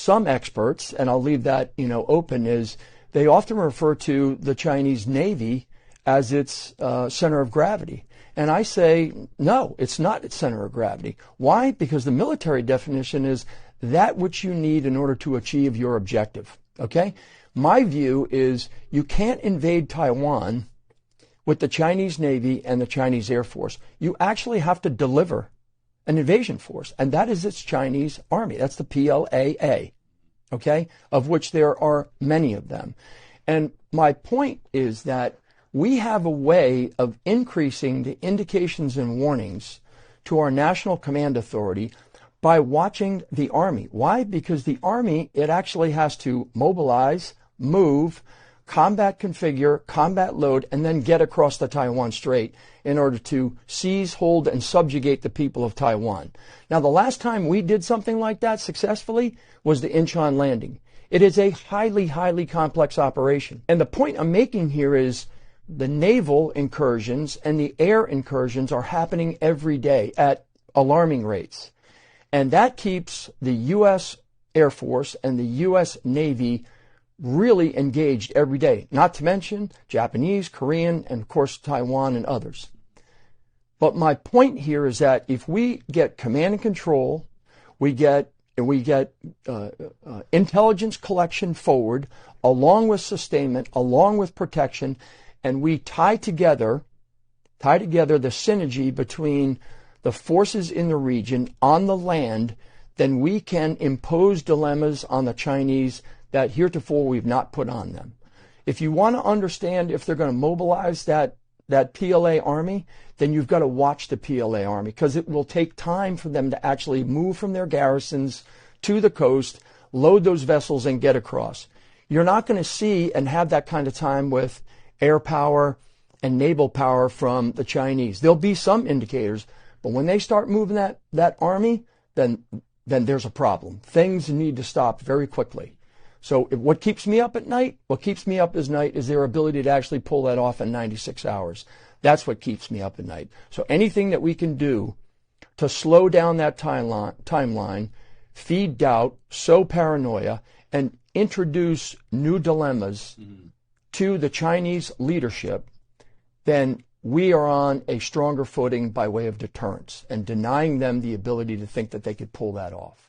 some experts, and I'll leave that, open, is they often refer to the Chinese Navy as its center of gravity. And I say, no, it's not its center of gravity. Why? Because the military definition is that which you need in order to achieve your objective. Okay? My view is you can't invade Taiwan with the Chinese Navy and the Chinese Air Force. You actually have to deliver an invasion force, and that is its Chinese Army. That's the PLAA, okay, of which there are many of them. And my point is that we have a way of increasing the indications and warnings to our National Command Authority by watching the Army. Why? Because the Army, it actually has to mobilize, move, combat configure, combat load, and then get across the Taiwan Strait in order to seize, hold, and subjugate the people of Taiwan. Now, the last time we did something like that successfully was the Incheon landing. It is a highly, highly complex operation. And the point I'm making here is the naval incursions and the air incursions are happening every day at alarming rates. And that keeps the U.S. Air Force and the U.S. Navy really engaged every day, not to mention Japanese, Korean, and of course Taiwan and others. But my point here is that if we get command and control, we get intelligence collection forward, along with sustainment, along with protection, and we tie together the synergy between the forces in the region on the land, then we can impose dilemmas on the Chinese that heretofore we've not put on them. If you want to understand if they're going to mobilize that PLA Army, then you've got to watch the PLA Army, because it will take time for them to actually move from their garrisons to the coast, load those vessels, and get across. You're not going to see and have that kind of time with air power and naval power from the Chinese. There'll be some indicators, but when they start moving that army, then there's a problem. Things need to stop very quickly. So what keeps me up at night? What keeps me up at night is their ability to actually pull that off in 96 hours. That's what keeps me up at night. So anything that we can do to slow down that timeline, feed doubt, sow paranoia, and introduce new dilemmas to the Chinese leadership, then we are on a stronger footing by way of deterrence and denying them the ability to think that they could pull that off.